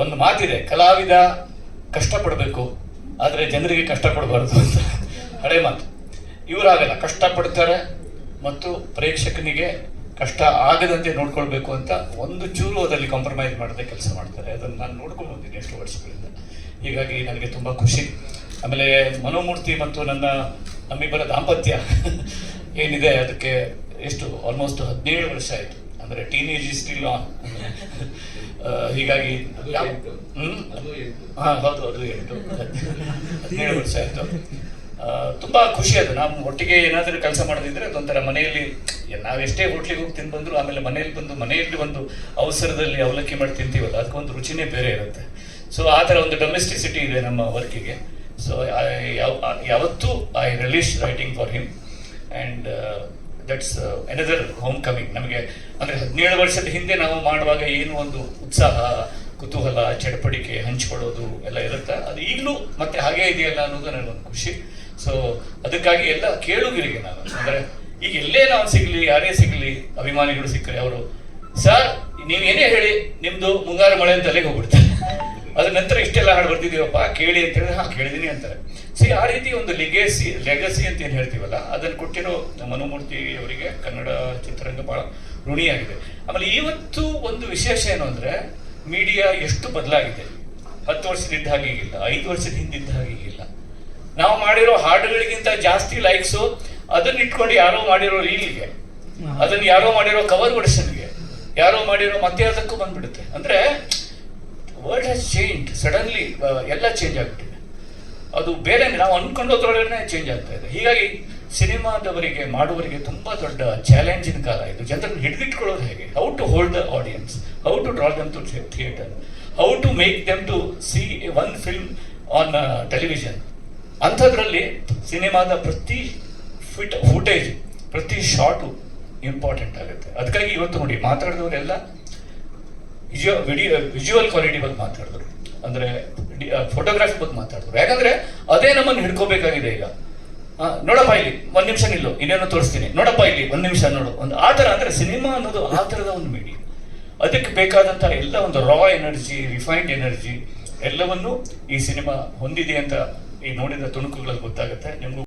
ಒಂದು ಮಾತಿದೆ, ಕಲಾವಿದ ಕಷ್ಟಪಡಬೇಕು ಆದರೆ ಜನರಿಗೆ ಕಷ್ಟ ಕೊಡಬಾರ್ದು ಅಂತ ಹಳೆ ಮಾತು. ಇವರಾಗಲ್ಲ, ಕಷ್ಟಪಡ್ತಾರೆ ಮತ್ತು ಪ್ರೇಕ್ಷಕನಿಗೆ ಕಷ್ಟ ಆಗದಂತೆ ನೋಡ್ಕೊಳ್ಬೇಕು ಅಂತ ಒಂದು ಚೂರು ಅದರಲ್ಲಿ ಕಾಂಪ್ರಮೈಸ್ ಮಾಡದೆ ಕೆಲಸ ಮಾಡ್ತಾರೆ. ಅದನ್ನು ನಾನು ನೋಡ್ಕೊಂಡು ಬಂದಿದ್ದೀನಿ ಎಷ್ಟು ವರ್ಷಗಳಿಂದ. ಹೀಗಾಗಿ ನನಗೆ ತುಂಬ ಖುಷಿ. ಆಮೇಲೆ ಮನೋಮೂರ್ತಿ ಮತ್ತು ನಮ್ಮಿಬ್ಬರ ದಾಂಪತ್ಯ ಏನಿದೆ ಅದಕ್ಕೆ ಎಷ್ಟು ಆಲ್ಮೋಸ್ಟ್ 17 ವರ್ಷ ಆಯಿತು. ಅಂದರೆ ಟೀನೇಜ್ ಇಸ್ ಸ್ಟಿಲ್ ಆನ್. ಹೀಗಾಗಿ ಹಾಂ ಹೌದು, ಅದು 17 ವರ್ಷ ಆಯಿತು. ತುಂಬ ಖುಷಿ ಅದು. ನಾವು ಒಟ್ಟಿಗೆ ಏನಾದರೂ ಕೆಲಸ ಮಾಡೋದಿದ್ರೆ ಅದೊಂಥರ ಮನೆಯಲ್ಲಿ ನಾವೆಷ್ಟೇ ಹೋಟ್ಲಿಗೆ ಹೋಗಿ ತಿಂದು ಬಂದರೂ ಆಮೇಲೆ ಮನೆಯಲ್ಲಿ ಒಂದು ಅವಸರದಲ್ಲಿ ಅವಲಕ್ಕಿ ಮಾಡಿ ತಿಂತೀವಲ್ಲ, ಅದಕ್ಕೊಂದು ರುಚಿನೇ ಬೇರೆ ಇರುತ್ತೆ. ಸೊ ಆ ಥರ ಒಂದು ಡೊಮೆಸ್ಟಿಸಿಟಿ ಇದೆ ನಮ್ಮ ವರ್ಕಿಗೆ. ಸೊ ಯಾವತ್ತೂ I release writing for him and that's another home coming. ನಮಗೆ ಅಂದರೆ 17 ವರ್ಷದ ಹಿಂದೆ ನಾವು ಮಾಡುವಾಗ ಏನು ಒಂದು ಉತ್ಸಾಹ, ಕುತೂಹಲ, ಚಡಪಡಿಕೆ, ಹಂಚ್ಕೊಳ್ಳೋದು ಎಲ್ಲ ಇರುತ್ತೆ, ಅದು ಈಗಲೂ ಮತ್ತೆ ಹಾಗೇ ಇದೆಯಲ್ಲ ಅನ್ನೋದು ನನಗೊಂದು ಖುಷಿ. ಸೊ ಅದಕ್ಕಾಗಿ ಎಲ್ಲ ಕೇಳುಗರಿಗೆ ನಾನು ಅಂದರೆ ಈಗ ಎಲ್ಲೇ ನಾವು ಸಿಗಲಿ, ಯಾರೇ ಸಿಗಲಿ, ಅಭಿಮಾನಿಗಳು ಸಿಕ್ಕರೆ ಅವರು ಸರ್ ನೀವೇನೇ ಹೇಳಿ ನಿಮ್ಮದು ಮುಂಗಾರು ಮಳೆ ಅಂತ ಅಲ್ಲಿಗೆ ಹೋಗ್ಬಿಡ್ತಾರೆ. ಅದ್ರ ನಂತರ ಇಷ್ಟೆಲ್ಲ ಹಾಡು ಬರ್ತಿದ್ದೀವಪ್ಪ ಕೇಳಿ ಅಂತ ಹೇಳಿದ್ರೆ ಹಾಂ ಕೇಳಿದ್ದೀನಿ ಅಂತಾರೆ. ಸೊ ಆ ರೀತಿ ಒಂದು ಲೆಗಸಿ ಅಂತ ಏನು ಹೇಳ್ತೀವಲ್ಲ, ಅದನ್ನು ಕೊಟ್ಟಿರೋ ಮನೋಮೂರ್ತಿ ಅವರಿಗೆ ಕನ್ನಡ ಚಿತ್ರರಂಗ ಭಾಳ ಋಣಿಯಾಗಿದೆ. ಆಮೇಲೆ ಇವತ್ತು ಒಂದು ವಿಶೇಷ ಏನು ಅಂದರೆ ಮೀಡಿಯಾ ಎಷ್ಟು ಬದಲಾಗಿದೆ. 10 ವರ್ಷದಿದ್ದ ಹಾಗೆ ಈಗಿಲ್ಲ, 5 ವರ್ಷದ ಹಿಂದಿದ್ದ ಹಾಗೆ ಈಗಿಲ್ಲ. ನಾವು ಮಾಡಿರೋ ಹಾಡುಗಳಿಗಿಂತ ಜಾಸ್ತಿ ಲೈಕ್ಸು ಅದನ್ನ ಇಟ್ಕೊಂಡು ಯಾರೋ ಮಾಡಿರೋ ರೀಲ್ಗೆ, ಅದನ್ನು ಯಾರೋ ಮಾಡಿರೋ ಕವರ್ ವರ್ಷನ್ಗೆ, ಯಾರೋ ಮಾಡಿರೋ ಮತ್ತೆ ಅದಕ್ಕೂ ಬಂದ್ಬಿಡುತ್ತೆ. ಅಂದರೆ ವರ್ಲ್ಡ್ ಹ್ಯಾಸ್ ಚೇಂಜ್ ಸಡನ್ಲಿ, ಎಲ್ಲ ಚೇಂಜ್ ಆಗ್ಬಿಟ್ಟಿದೆ. ಅದು ಬೇರೆ ನಾವು ಅಂದ್ಕೊಂಡೋದ್ರೊಳಗಡೆ ಚೇಂಜ್ ಆಗ್ತಾ ಇದೆ. ಹೀಗಾಗಿ ಸಿನಿಮಾದವರಿಗೆ ಮಾಡುವವರಿಗೆ ತುಂಬ ದೊಡ್ಡ ಚಾಲೆಂಜಿನ ಕಾಲ ಇದು. ಜನರನ್ನು ಹಿಡಿದಿಟ್ಕೊಳ್ಳೋದು ಹೇಗೆ, how to hold the audience, how to draw them to theatre, how to make them to see one film on television. ಅಂಥದ್ರಲ್ಲಿ ಸಿನಿಮಾದ ಪ್ರತಿ ಫುಟೇಜ್, ಪ್ರತಿ ಶಾಟು ಇಂಪಾರ್ಟೆಂಟ್ ಆಗುತ್ತೆ. ಅದಕ್ಕಾಗಿ ಇವತ್ತು ನೋಡಿ ಮಾತಾಡಿದವರೆಲ್ಲ ವಿಜುವಲ್ ಕ್ವಾಲಿಟಿ ಬಗ್ಗೆ ಮಾತಾಡಿದ್ರು, ಅಂದರೆ ಫೋಟೋಗ್ರಾಫಿ ಬಗ್ಗೆ ಮಾತಾಡಿದ್ರು. ಯಾಕಂದರೆ ಅದೇ ನಮ್ಮನ್ನು ಹಿಡ್ಕೋಬೇಕಾಗಿದೆ ಈಗ. ನೋಡಪ್ಪ ಇಲ್ಲಿ 1 ನಿಮಿಷ ನಿಲ್ಲು, ಇನ್ನೇನೋ ತೋರಿಸ್ತೀನಿ, ನೋಡಪ್ಪ ಇಲ್ಲಿ 1 ನಿಮಿಷ ನೋಡು, ಒಂದು ಆ ಥರ. ಅಂದರೆ ಸಿನಿಮಾ ಅನ್ನೋದು ಆ ಥರದ ಒಂದು ಮೀಡಿಯಾ. ಅದಕ್ಕೆ ಬೇಕಾದಂಥ ಎಲ್ಲ ಒಂದು ರಾ ಎನರ್ಜಿ, ರಿಫೈನ್ಡ್ ಎನರ್ಜಿ ಎಲ್ಲವನ್ನು ಈ ಸಿನಿಮಾ ಹೊಂದಿದೆ ಅಂತ ಈ ನೋಡಿದ ತುಣುಕುಗಳಲ್ಲಿ ಗೊತ್ತಾಗುತ್ತೆ ನಿಮಗೂ.